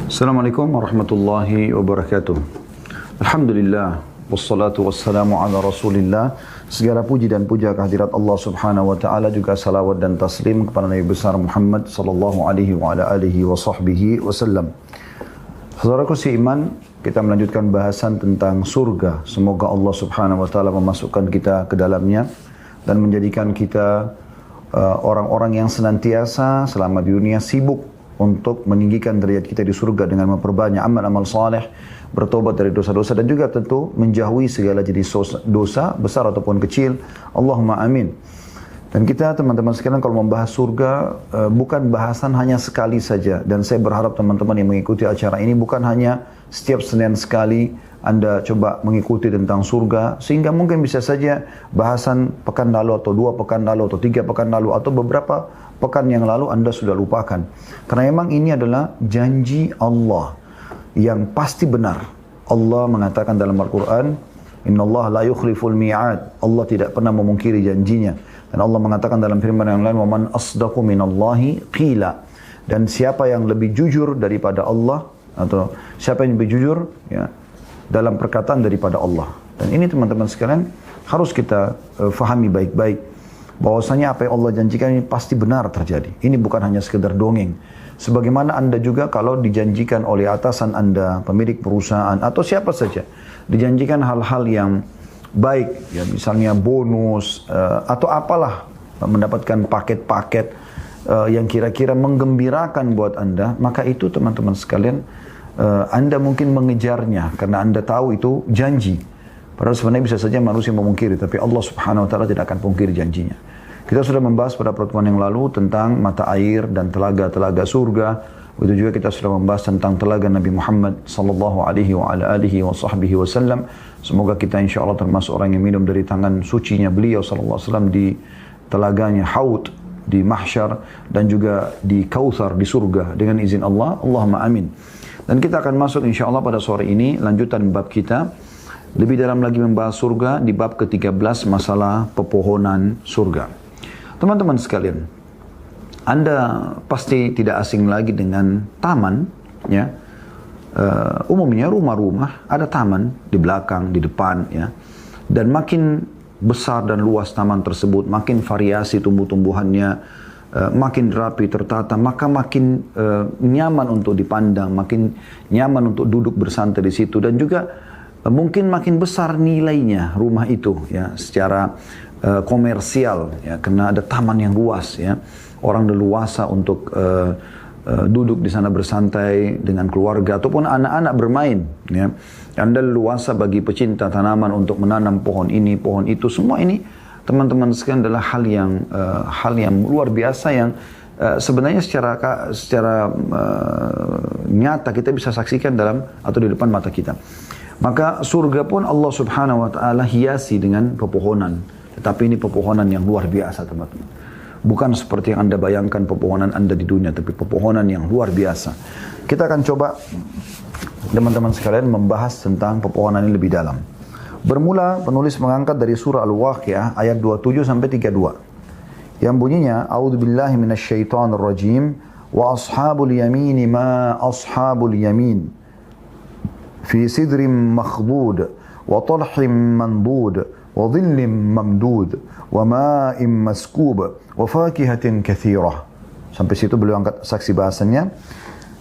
Assalamualaikum warahmatullahi wabarakatuh. Alhamdulillah, wassalatu wassalamu ala rasulillah. Segala puji dan puja kehadirat Allah subhanahu wa ta'ala, juga salawat dan taslim kepada Nabi besar Muhammad sallallahu alaihi wa ala alihi wa sahbihi wasallam. Saudaraku seiman, kita melanjutkan bahasan tentang surga. Semoga Allah subhanahu wa ta'ala memasukkan kita ke dalamnya dan menjadikan kita orang-orang yang senantiasa selama di dunia sibuk untuk meninggikan derajat kita di surga dengan memperbanyak amal-amal saleh, bertobat dari dosa-dosa, dan juga tentu menjauhi segala jenis dosa besar ataupun kecil. Allahumma amin. Dan kita teman-teman sekalian kalau membahas surga bukan bahasan hanya sekali saja, dan saya berharap teman-teman yang mengikuti acara ini bukan hanya setiap Senin sekali Anda coba mengikuti tentang surga, sehingga mungkin bisa saja bahasan pekan lalu atau 2 pekan lalu atau 3 pekan lalu atau beberapa pekan yang lalu Anda sudah lupakan. Karena memang ini adalah janji Allah yang pasti benar. Allah mengatakan dalam Al-Quran, Inna Allah la yukhliful mi'ad. Allah tidak pernah memungkiri janjinya. Dan Allah mengatakan dalam firman yang lain, وَمَنْ أَصْدَقُ مِنَ اللَّهِ قِيلًا. Dan siapa yang lebih jujur daripada Allah, atau siapa yang lebih jujur ya, dalam perkataan daripada Allah. Dan ini teman-teman sekalian harus kita fahami baik-baik, bahwasanya apa yang Allah janjikan ini pasti benar terjadi. Ini bukan hanya sekedar dongeng. Sebagaimana Anda juga kalau dijanjikan oleh atasan Anda, pemilik perusahaan, atau siapa saja, dijanjikan hal-hal yang baik, ya misalnya bonus, atau apalah, mendapatkan paket-paket yang kira-kira menggembirakan buat Anda, maka itu teman-teman sekalian, Anda mungkin mengejarnya, karena Anda tahu itu janji. Padahal sebenarnya bisa saja manusia memungkiri, tapi Allah subhanahu wa ta'ala tidak akan pungkiri janjinya. Kita sudah membahas pada pertemuan yang lalu tentang mata air dan telaga-telaga surga. Begitu juga kita sudah membahas tentang telaga Nabi Muhammad sallallahu alaihi wa ala alihi wa sahbihi wasallam. Semoga kita insyaAllah termasuk orang yang minum dari tangan sucinya beliau sallallahu alaihi wasallam di telaganya Haud di mahsyar, dan juga di Kautsar di surga dengan izin Allah. Allahumma amin. Dan kita akan masuk insyaAllah pada sore ini lanjutan bab kita. Lebih dalam lagi membahas surga di bab ke-13, masalah pepohonan surga. Teman-teman sekalian, Anda pasti tidak asing lagi dengan taman, ya. Umumnya rumah-rumah ada taman di belakang, di depan, ya. Dan makin besar dan luas taman tersebut, makin variasi tumbuh-tumbuhannya, makin rapi, tertata, maka makin nyaman untuk dipandang, makin nyaman untuk duduk bersantai di situ, dan juga mungkin makin besar nilainya rumah itu, ya, secara komersial, ya, karena ada taman yang luas, ya, orang leluasa untuk duduk di sana bersantai dengan keluarga ataupun anak-anak bermain, ya. Anda leluasa bagi pecinta tanaman untuk menanam pohon ini, pohon itu, semua ini teman-teman sekalian adalah hal yang luar biasa yang sebenarnya secara nyata kita bisa saksikan dalam atau di depan mata kita. Maka surga pun Allah subhanahu wa ta'ala hiasi dengan pepohonan. Tetapi ini pepohonan yang luar biasa teman-teman. Bukan seperti yang Anda bayangkan pepohonan Anda di dunia, tapi pepohonan yang luar biasa. Kita akan coba teman-teman sekalian membahas tentang pepohonan ini lebih dalam. Bermula penulis mengangkat dari surah Al-Waqiah ayat 27 sampai 32. Yang bunyinya, A'udzubillahi minasyaitonirrajim, wa ashabul yamini ma ashabul yamin. في سدر مخضود وطلح منضود وظل ممدود وماء مسكوب وفاكهة كثيرة. Sampai situ beliau angkat saksi bahasanya.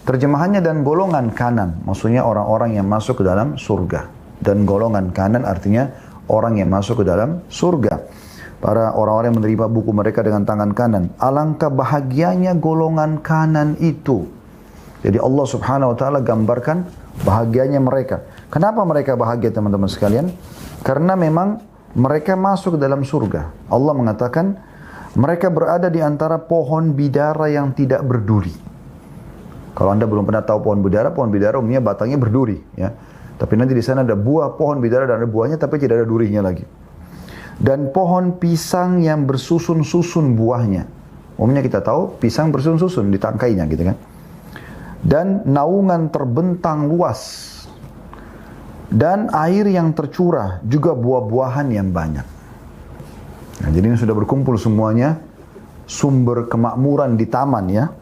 Terjemahannya, dan golongan kanan, maksudnya orang-orang yang masuk ke dalam surga. Dan golongan kanan artinya orang yang masuk ke dalam surga. Para orang-orang yang menerima buku mereka dengan tangan kanan. Alangkah bahagianya golongan kanan itu. Jadi Allah subhanahu wa ta'ala gambarkan bahagianya mereka. Kenapa mereka bahagia teman-teman sekalian? Karena memang mereka masuk ke dalam surga. Allah mengatakan mereka berada di antara pohon bidara yang tidak berduri. Kalau Anda belum pernah tahu pohon bidara umumnya batangnya berduri, ya. Tapi nanti di sana ada buah pohon bidara dan ada buahnya tapi tidak ada durinya lagi. Dan pohon pisang yang bersusun-susun buahnya. Umumnya kita tahu pisang bersusun-susun di tangkainya gitu kan. Dan naungan terbentang luas, dan air yang tercurah, juga buah-buahan yang banyak. Nah, jadi ini sudah berkumpul semuanya, sumber kemakmuran di taman, ya.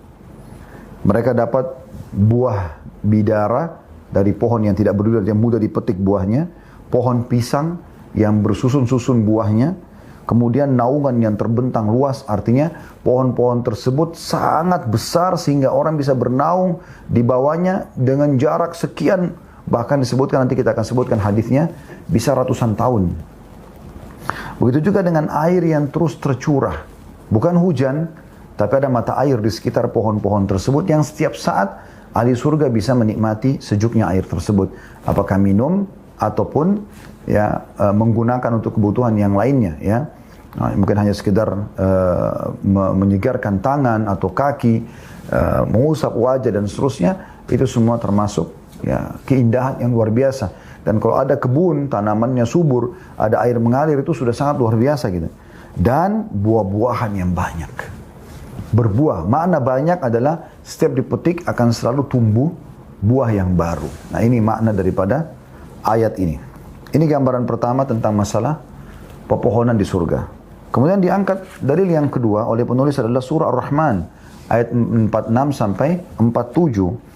Mereka dapat buah bidara dari pohon yang tidak berduri yang mudah dipetik buahnya, pohon pisang yang bersusun-susun buahnya, kemudian naungan yang terbentang luas, artinya pohon-pohon tersebut sangat besar sehingga orang bisa bernaung di bawahnya dengan jarak sekian, bahkan disebutkan, nanti kita akan sebutkan hadisnya, bisa ratusan tahun. Begitu juga dengan air yang terus tercurah, bukan hujan, tapi ada mata air di sekitar pohon-pohon tersebut yang setiap saat ahli surga bisa menikmati sejuknya air tersebut, apakah minum ataupun ya menggunakan untuk kebutuhan yang lainnya, ya. Nah, mungkin hanya sekedar menyegarkan tangan atau kaki, mengusap wajah dan seterusnya, itu semua termasuk ya keindahan yang luar biasa. Dan kalau ada kebun, tanamannya subur, ada air mengalir, itu sudah sangat luar biasa gitu. Dan buah-buahan yang banyak. Berbuah, makna banyak adalah setiap dipetik akan selalu tumbuh buah yang baru. Nah, ini makna daripada ayat ini. Ini gambaran pertama tentang masalah pepohonan di surga. Kemudian diangkat dalil yang kedua oleh penulis adalah surah Ar-Rahman ayat 46 sampai 47.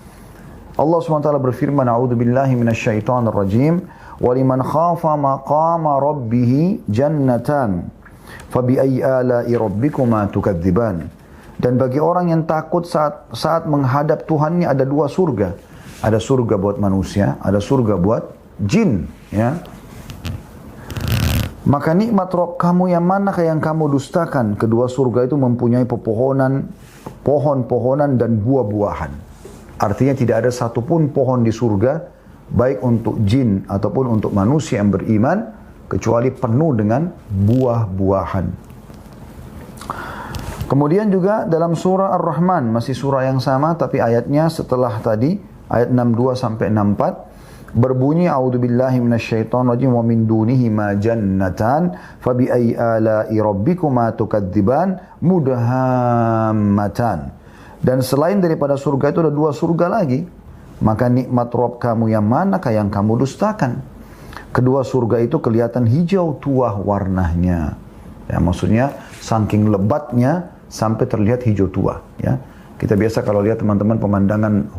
Allah SWT berfirman, A'udzubillahi minasyaitonirrajim, wa liman khafa maqama rabbih jannatan, fabi'ayyi ala'i rabbikuma tukadziban. Dan bagi orang yang takut saat menghadap Tuhannya ada dua surga. Ada surga buat manusia, ada surga buat jin, ya. Maka nikmat Rabb kamu yang manakah yang kamu dustakan? Kedua surga itu mempunyai pepohonan, pohon-pohonan dan buah-buahan. Artinya tidak ada satupun pohon di surga, baik untuk jin ataupun untuk manusia yang beriman, kecuali penuh dengan buah-buahan. Kemudian juga dalam surah Ar-Rahman, masih surah yang sama, tapi ayatnya setelah tadi, ayat 62 sampai 64, berbunyi, A'udzubillahi minasyaitonirrajim, wa min dunihi ma jannatan, fabi'ayyi ala'i rabbikuma tukadziban, mudhammatan. Dan selain daripada surga itu ada dua surga lagi. Maka nikmat Rabb kamu yang manakah yang kamu dustakan? Kedua surga itu kelihatan hijau tua warnanya. Ya, maksudnya saking lebatnya sampai terlihat hijau tua. Ya. Kita biasa kalau lihat teman-teman pemandangan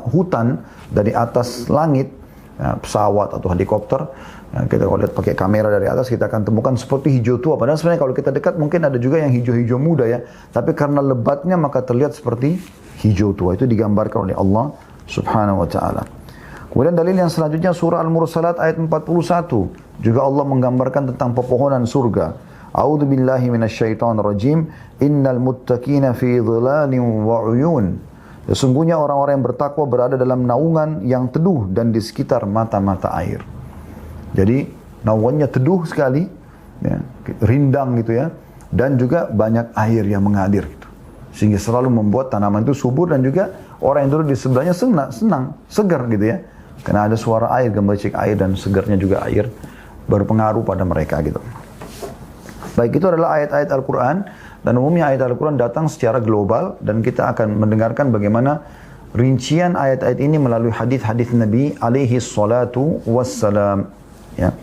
hutan dari atas langit, ya, pesawat atau helikopter, ya, kita kalau lihat pakai kamera dari atas kita akan temukan seperti hijau tua. Padahal sebenarnya kalau kita dekat mungkin ada juga yang hijau-hijau muda, ya. Tapi karena lebatnya maka terlihat seperti hijau tua. Itu digambarkan oleh Allah Subhanahu wa taala. Kemudian dalil yang selanjutnya surah Al-Mursalat ayat 41. Juga Allah menggambarkan tentang pepohonan surga. A'udzubillahi minasyaitonirrajim. Innal muttaqina fi dhilalin wa 'uyun. Sesungguhnya orang-orang yang bertakwa berada dalam naungan yang teduh dan di sekitar mata-mata air. Jadi naungannya teduh sekali, ya, rindang gitu ya, dan juga banyak air yang mengalir gitu. Sehingga selalu membuat tanaman itu subur dan juga orang yang duduk di sebelahnya senang, segar gitu ya. Karena ada suara air, gemericik air dan segarnya juga air berpengaruh pada mereka gitu. Baik, itu adalah ayat-ayat Al-Quran. Dan umumnya ayat Al-Quran datang secara global dan kita akan mendengarkan bagaimana rincian ayat-ayat ini melalui hadis-hadis Nabi alaihi salatu wassalam. Ya.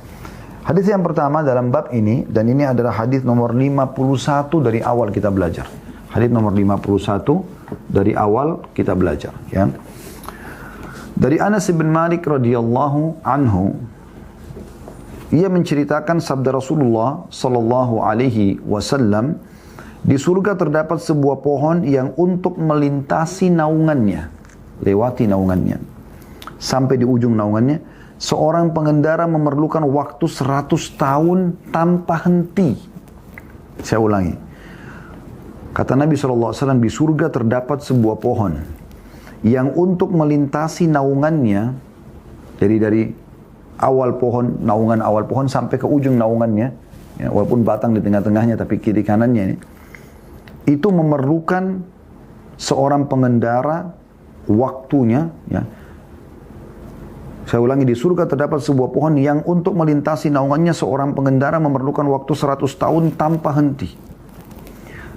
Hadis yang pertama dalam bab ini, dan ini adalah hadis nomor 51 dari awal kita belajar. Hadis nomor 51 dari awal kita belajar. Ya. Dari Anas bin Malik radhiyallahu anhu, ia menceritakan sabda Rasulullah sallallahu alaihi wasallam, di surga terdapat sebuah pohon yang untuk melintasi naungannya, lewati naungannya, sampai di ujung naungannya, seorang pengendara memerlukan waktu 100 tahun tanpa henti. Saya ulangi. Kata Nabi SAW, di surga terdapat sebuah pohon yang untuk melintasi naungannya, jadi dari awal pohon, naungan awal pohon sampai ke ujung naungannya, ya, walaupun batang di tengah-tengahnya tapi kiri kanannya ini, itu memerlukan seorang pengendara waktunya, ya. Saya ulangi, di surga terdapat sebuah pohon yang untuk melintasi naungannya seorang pengendara memerlukan waktu 100 tahun tanpa henti.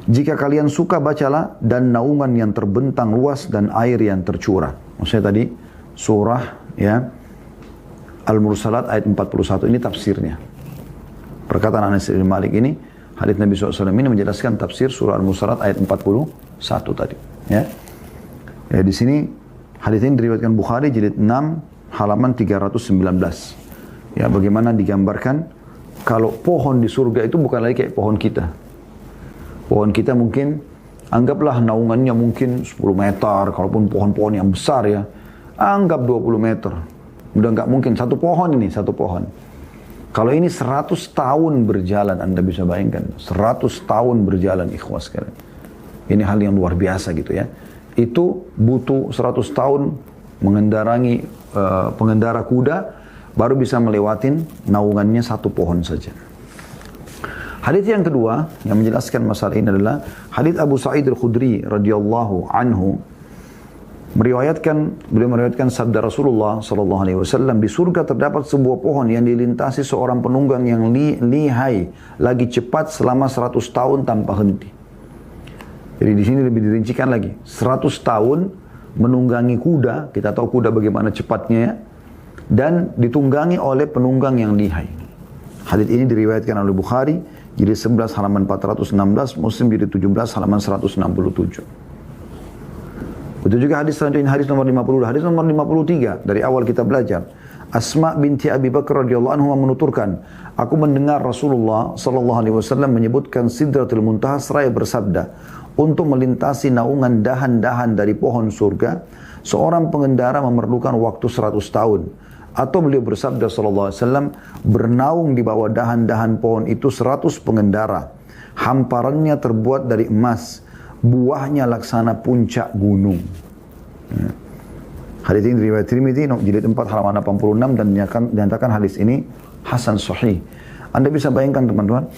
Jika kalian suka, bacalah, dan naungan yang terbentang luas dan air yang tercurah. Maksudnya tadi surah, ya, Al-Mursalat ayat 41, ini tafsirnya. Perkataan Anas bin Malik ini, hadis Nabi SAW ini menjelaskan tafsir surah Al-Mursalat ayat 41 tadi. Ya, ya, di sini Hadis ini diriwayatkan Bukhari jilid 6 halaman 319. Ya, bagaimana digambarkan kalau pohon di surga itu bukan lagi kayak pohon kita. Pohon kita mungkin, anggaplah naungannya mungkin 10 meter, kalaupun pohon-pohon yang besar ya, anggap 20 meter. Udah nggak mungkin, satu pohon ini, satu pohon. Kalau ini 100 tahun berjalan, Anda bisa bayangkan. 100 tahun berjalan, ikhwas sekalian. Ini hal yang luar biasa gitu ya. Itu butuh 100 tahun pengendara kuda, baru bisa melewatin naungannya satu pohon saja. Hadits yang kedua yang menjelaskan masalah ini adalah hadits Abu Sa'id Al-Khudri radhiyallahu anhu beliau meriwayatkan sabda Rasulullah sallallahu alaihi wasallam, di surga terdapat sebuah pohon yang dilintasi seorang penunggang yang lihai lagi cepat selama 100 tahun tanpa henti. Jadi di sini lebih dirincikan lagi, 100 tahun menunggangi kuda, kita tahu kuda bagaimana cepatnya ya, dan ditunggangi oleh penunggang yang lihai. Hadits ini diriwayatkan oleh Bukhari jilid 11 halaman 416, Muslim jilid 17 halaman 167. Itu juga hadis selanjutnya, hadis nomor 50. Hadis nomor 53 dari awal kita belajar. Asma binti Abi Bakar radhiyallahu anhu menuturkan, aku mendengar Rasulullah sallallahu alaihi wasallam menyebutkan Sidratul Muntaha seraya bersabda, untuk melintasi naungan dahan-dahan dari pohon surga, seorang pengendara memerlukan waktu 100 tahun. Atau beliau bersabda sallallahu alaihi wasallam, bernaung di bawah dahan-dahan pohon itu 100 pengendara. Hamparannya terbuat dari emas, buahnya laksana puncak gunung. Ya. Hadis ini riwayat Tirmidzi jilid 4 halaman 86 dan dinyatakan hadis ini hasan sahih. Anda bisa bayangkan teman-teman,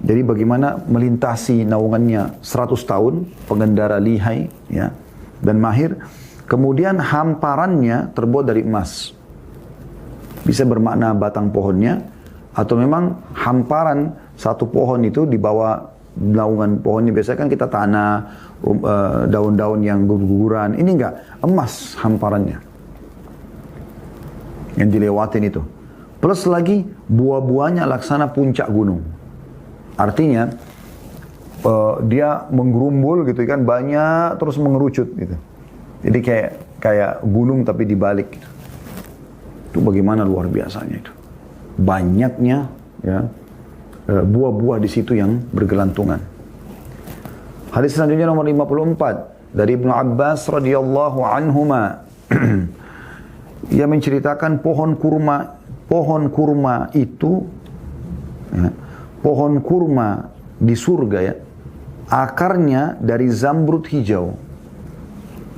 jadi bagaimana melintasi naungannya 100 tahun, pengendara lihai ya, dan mahir, kemudian hamparannya terbuat dari emas. Bisa bermakna batang pohonnya, atau memang hamparan satu pohon itu di bawah naungan pohonnya. Biasanya kan kita tanah, daun-daun yang guguran. Ini enggak, emas hamparannya yang dilewatin itu. Plus lagi buah-buahnya laksana puncak gunung. Artinya dia menggerumbul gitu kan, banyak terus mengerucut gitu. Jadi kayak gunung tapi dibalik gitu. Itu bagaimana luar biasanya itu. Banyaknya ya buah-buah di situ yang bergelantungan. Hadis selanjutnya nomor 54 dari Ibnu Abbas radhiyallahu anhuma. Ia menceritakan pohon kurma itu ya, pohon kurma di surga ya, akarnya dari zamrud hijau.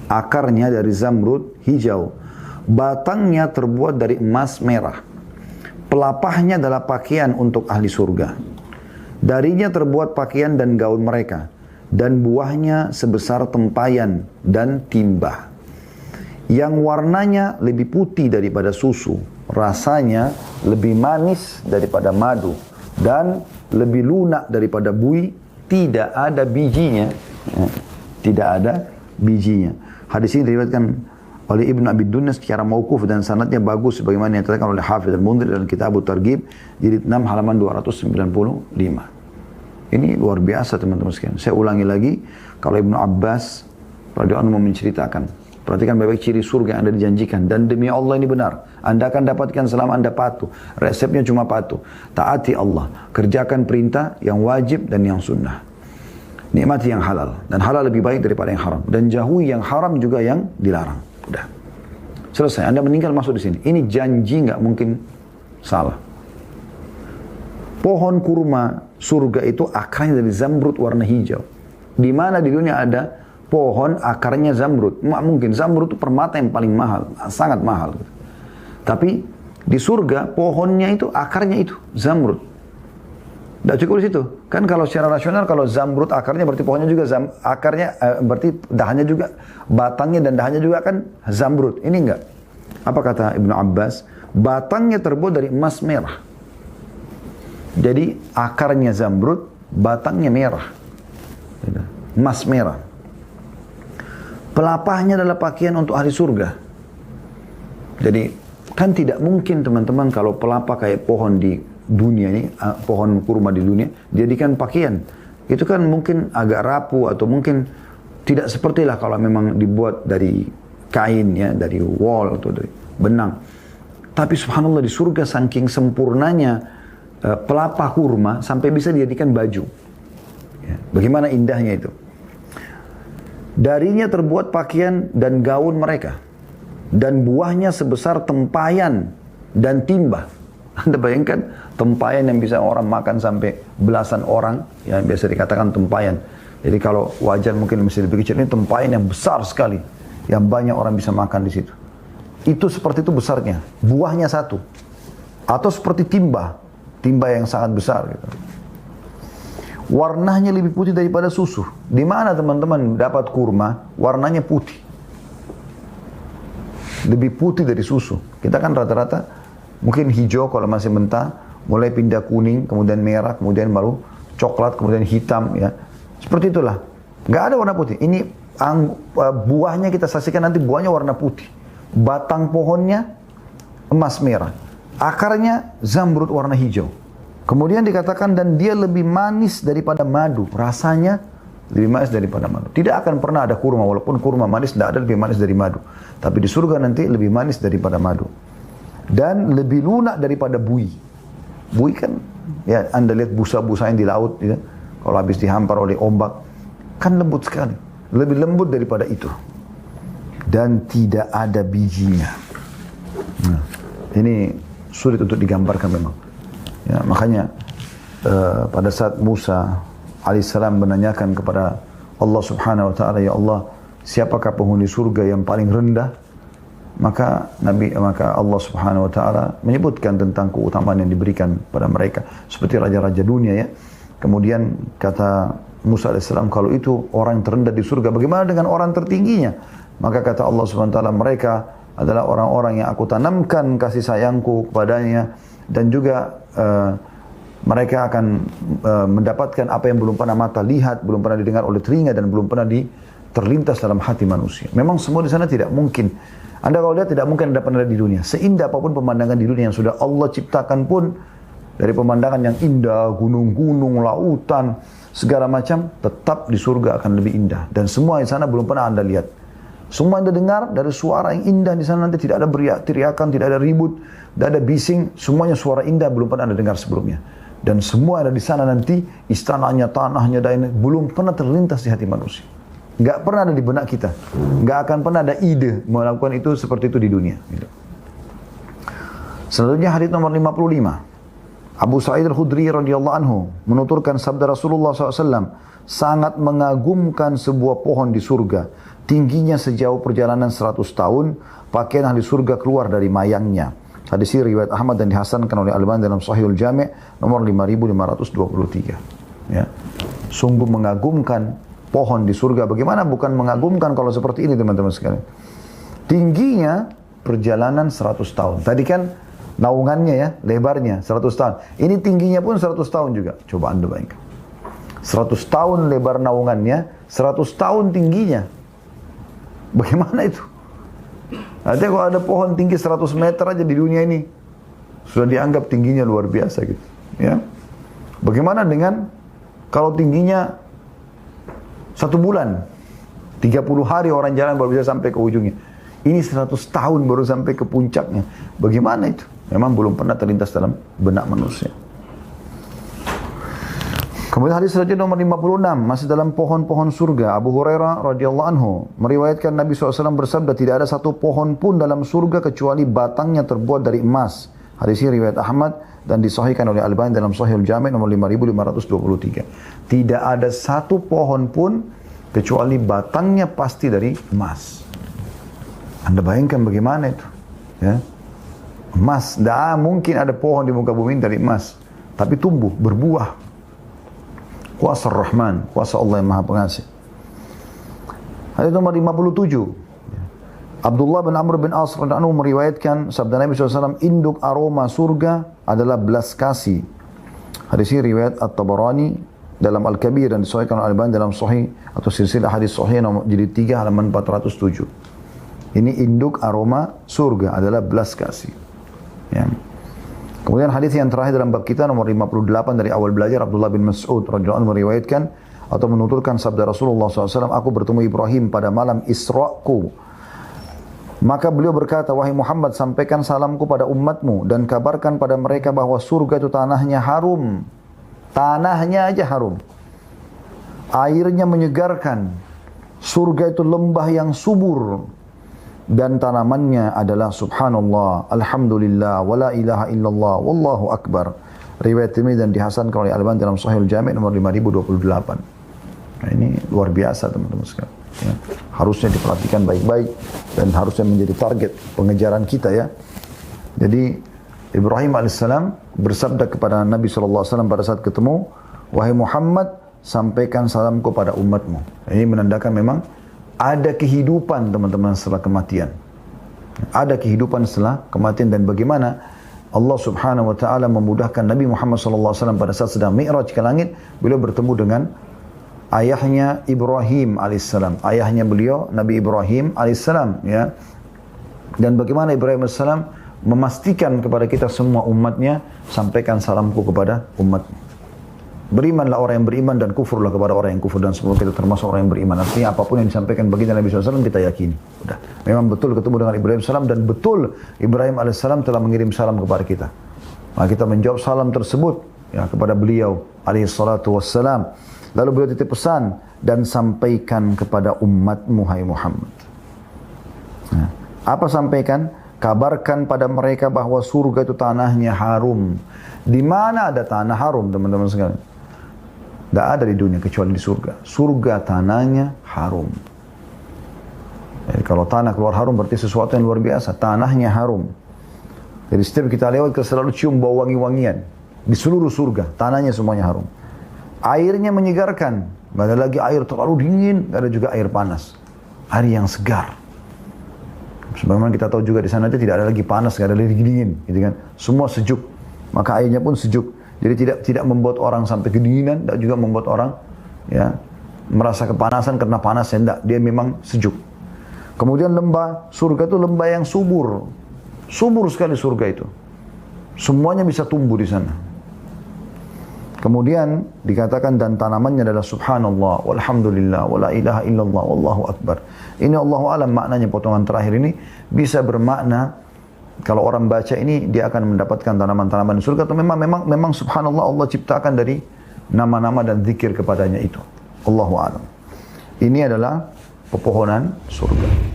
Akarnya dari zamrud hijau. Batangnya terbuat dari emas merah. Pelapahnya adalah pakaian untuk ahli surga. Darinya terbuat pakaian dan gaun mereka. Dan buahnya sebesar tempayan dan timba. Yang warnanya lebih putih daripada susu. Rasanya lebih manis daripada madu. Dan lebih lunak daripada buih. Tidak ada bijinya. Tidak ada bijinya. Hadis ini diriwayatkan oleh Ibnu Abi Dunya secara mauquf dan sanadnya bagus sebagaimana yang dikatakan oleh Hafidz Al-Mundhir dalam Kitab At-Targhib jilid 6 halaman 295. Ini luar biasa teman-teman sekalian. Saya ulangi lagi, kalau Ibnu Abbas radhiyallahu anhu menceritakan, perhatikan baik-baik ciri surga yang Anda dijanjikan, dan demi Allah ini benar. Anda akan dapatkan selama Anda patuh. Resepnya cuma patuh. Taati Allah, kerjakan perintah yang wajib dan yang sunnah. Nikmati yang halal, dan halal lebih baik daripada yang haram, dan jauhi yang haram juga yang dilarang. Udah. Selesai. Anda meninggal masuk di sini. Ini janji nggak mungkin salah. Pohon kurma surga itu akarnya dari zamrud warna hijau. Di mana di dunia ada pohon akarnya zamrud? Nggak mungkin. Zamrud itu permata yang paling mahal, sangat mahal. Tapi di surga pohonnya itu akarnya itu zamrud. Tidak cukup di situ. Kan kalau secara rasional, kalau zamrud akarnya berarti pohonnya juga akarnya berarti dahannya juga, batangnya dan dahannya juga kan zamrud. Ini enggak. Apa kata Ibnu Abbas? Batangnya terbuat dari emas merah. Jadi akarnya zamrud, batangnya merah. Emas merah. Pelapahnya adalah pakaian untuk ahli surga. Jadi kan tidak mungkin teman-teman kalau pelapa kayak pohon di dunia ini, pohon kurma di dunia, jadikan pakaian. Itu kan mungkin agak rapuh atau mungkin tidak sepertilah kalau memang dibuat dari kain ya, dari wol atau dari benang. Tapi subhanallah di surga saking sempurnanya pelapa kurma sampai bisa dijadikan baju. Ya, bagaimana indahnya itu. Darinya terbuat pakaian dan gaun mereka. Dan buahnya sebesar tempayan dan timba. Anda bayangkan tempayan yang bisa orang makan sampai belasan orang, yang biasa dikatakan tempayan. Jadi kalau wajan mungkin masih lebih kecil, ini tempayan yang besar sekali, yang banyak orang bisa makan di situ. Itu seperti itu besarnya, buahnya satu. Atau seperti timba yang sangat besar gitu. Warnanya lebih putih daripada susu. Di mana teman-teman dapat kurma, warnanya putih. Lebih putih dari susu. Kita kan rata-rata mungkin hijau kalau masih mentah, mulai pindah kuning, kemudian merah, kemudian baru coklat, kemudian hitam ya. Seperti itulah. Nggak ada warna putih. Ini buahnya kita saksikan nanti buahnya warna putih. Batang pohonnya emas merah. Akarnya zamrud warna hijau. Kemudian dikatakan dan dia lebih manis daripada madu. Rasanya lebih manis daripada madu. Tidak akan pernah ada kurma, walaupun kurma manis tidak ada lebih manis dari madu. Tapi di surga nanti lebih manis daripada madu. Dan lebih lunak daripada bui. Bui kan, ya Anda lihat busa-busa yang di laut, ya, kalau habis dihampar oleh ombak, kan lembut sekali. Lebih lembut daripada itu. Dan tidak ada bijinya. Nah, ini sulit untuk digambarkan memang. Ya, makanya pada saat Musa alaihissalam menanyakan kepada Allah subhanahu wa ta'ala, ya Allah, siapakah penghuni surga yang paling rendah? Maka Allah subhanahu wa ta'ala menyebutkan tentang keutamaan yang diberikan pada mereka. Seperti raja-raja dunia ya. Kemudian kata Musa alaihissalam, kalau itu orang terendah di surga, bagaimana dengan orang tertingginya? Maka kata Allah subhanahu wa ta'ala, mereka adalah orang-orang yang aku tanamkan kasih sayangku kepadanya. Dan juga mereka akan mendapatkan apa yang belum pernah mata lihat, belum pernah didengar oleh telinga, dan belum pernah terlintas dalam hati manusia. Memang semua di sana tidak mungkin. Anda kalau lihat tidak mungkin Anda pernah lihat di dunia. Seindah apapun pemandangan di dunia yang sudah Allah ciptakan pun, dari pemandangan yang indah, gunung-gunung, lautan, segala macam, tetap di surga akan lebih indah. Dan semua di sana belum pernah Anda lihat. Semua Anda dengar dari suara yang indah di sana, nanti tidak ada teriakan, tidak ada ribut, tidak ada bising, semuanya suara indah belum pernah Anda dengar sebelumnya. Dan semua ada di sana nanti, istananya, tanahnya, dan belum pernah terlintas di hati manusia. Nggak pernah ada di benak kita. Nggak akan pernah ada ide melakukan itu seperti itu di dunia. Gitu. Selanjutnya hadits nomor 55. Abu Sa'id al-Khudri radhiyallahu anhu menuturkan sabda Rasulullah SAW, sangat mengagumkan sebuah pohon di surga. Tingginya sejauh perjalanan 100 tahun, pakaian ahli surga keluar dari mayangnya. Hadis ini riwayat Ahmad dan dihasankan oleh Al-Albani dalam Sahihul Jami' nomor 5523. Ya. Sungguh mengagumkan pohon di surga. Bagaimana bukan mengagumkan kalau seperti ini teman-teman sekalian. Tingginya perjalanan 100 tahun. Tadi kan naungannya ya, lebarnya 100 tahun. Ini tingginya pun 100 tahun juga. Coba Anda bayangkan. 100 tahun lebar naungannya, 100 tahun tingginya. Bagaimana itu? Artinya kalau ada pohon tinggi 100 meter aja di dunia ini, sudah dianggap tingginya luar biasa gitu. Ya. Bagaimana dengan kalau tingginya 1 bulan, 30 hari orang jalan baru bisa sampai ke ujungnya. Ini 100 tahun baru sampai ke puncaknya. Bagaimana itu? Memang belum pernah terlintas dalam benak manusia. Kemudian hadis selanjutnya nomor 56, masih dalam pohon-pohon surga. Abu Hurairah radhiyallahu anhu meriwayatkan Nabi SAW bersabda, tidak ada satu pohon pun dalam surga kecuali batangnya terbuat dari emas. Hadis ini riwayat Ahmad dan disahihkan oleh Al-Albani dalam Sahihul Jami' nomor 5523. Tidak ada satu pohon pun kecuali batangnya pasti dari emas. Anda bayangkan bagaimana itu? Ya. Emas, tidak mungkin ada pohon di muka bumi dari emas. Tapi tumbuh, berbuah. Kuasa Rahman, kuasa Allah yang Maha Pengasih. Hadis nomor 57. Abdullah bin Amr bin As radhiyallahu anhu meriwayatkan sabda Nabi SAW, induk aroma surga adalah belas kasih. Hadis ini riwayat At-Tabarani dalam Al-Kabir dan disahihkan oleh Al-Albani dalam Sahih atau silsilah hadis Sahih nomor jilid 3 halaman 407. Ini induk aroma surga adalah belas kasih. Ya. Kemudian hadis yang terakhir dalam bab kita nomor 58 dari awal belajar, Abdullah bin Mas'ud radhiyallahu anhu meriwayatkan atau menuturkan sabda Rasulullah SAW, aku bertemu Ibrahim pada malam Isra'ku. Maka beliau berkata, wahai Muhammad, sampaikan salamku pada umatmu dan kabarkan pada mereka bahwa surga itu tanahnya harum. Tanahnya aja harum. Airnya menyegarkan. Surga itu lembah yang subur. Dan tanamannya adalah subhanallah, alhamdulillah, wala ilaha illallah, wallahu akbar. Riwayat Tirmidzi dan dihasankan oleh Al-Albani dalam Sahihul Jami' nomor 5028. Nah, ini luar biasa teman-teman sekalian. Ya, harusnya diperhatikan baik-baik dan harusnya menjadi target pengejaran kita ya. Jadi Ibrahim alaihissalam bersabda kepada Nabi SAW pada saat ketemu, wahai Muhammad, sampaikan salamku pada umatmu. Ini menandakan memang ada kehidupan teman-teman setelah kematian. Ada kehidupan setelah kematian dan bagaimana Allah Subhanahu wa taala memudahkan Nabi Muhammad SAW pada saat sedang Mi'raj ke langit, beliau bertemu dengan ayahnya Ibrahim alaihissalam. Ayahnya beliau Nabi Ibrahim alaihissalam ya. Dan bagaimana Ibrahim alaihissalam memastikan kepada kita semua umatnya, sampaikan salamku kepada umatmu. Berimanlah orang yang beriman dan kufurlah kepada orang yang kufur, dan semoga kita termasuk orang yang beriman. Artinya apapun yang disampaikan baginda Nabi SAW kita yakini. Udah. Memang betul ketemu dengan Ibrahim SAW dan betul Ibrahim AS telah mengirim salam kepada kita. Maka kita menjawab salam tersebut ya, kepada beliau alaihissalam. Lalu beliau titip pesan, dan sampaikan kepada umatmu hai Muhammad. Nah, apa sampaikan? Kabarkan pada mereka bahwa surga itu tanahnya harum. Di mana ada tanah harum teman-teman sekalian? Tidak ada di dunia kecuali di surga. Surga tanahnya harum. Jadi kalau tanah keluar harum berarti sesuatu yang luar biasa. Tanahnya harum. Jadi setiap kita lewat kita selalu cium bau wangi-wangian. Di seluruh surga tanahnya semuanya harum. Airnya menyegarkan. Tidak ada lagi air terlalu dingin. Tidak ada juga air panas. Air yang segar. Sebagaimana kita tahu juga di sana tidak ada lagi panas, tidak ada lagi dingin, gitu kan? Semua sejuk. Maka airnya pun sejuk. Jadi tidak membuat orang sampai kedinginan, tidak juga membuat orang ya merasa kepanasan karena panas, tidak. Dia memang sejuk. Kemudian lembah surga itu lembah yang subur. Subur sekali surga itu. Semuanya bisa tumbuh di sana. Kemudian dikatakan dan tanamannya adalah subhanallah, walhamdulillah, wala ilaha illallah, wallahu akbar. Ini Allahu alam maknanya, potongan terakhir ini bisa bermakna kalau orang baca ini dia akan mendapatkan tanaman-tanaman surga, atau memang subhanallah Allah ciptakan dari nama-nama dan zikir kepadanya itu. Allahu alam. Ini adalah pepohonan surga.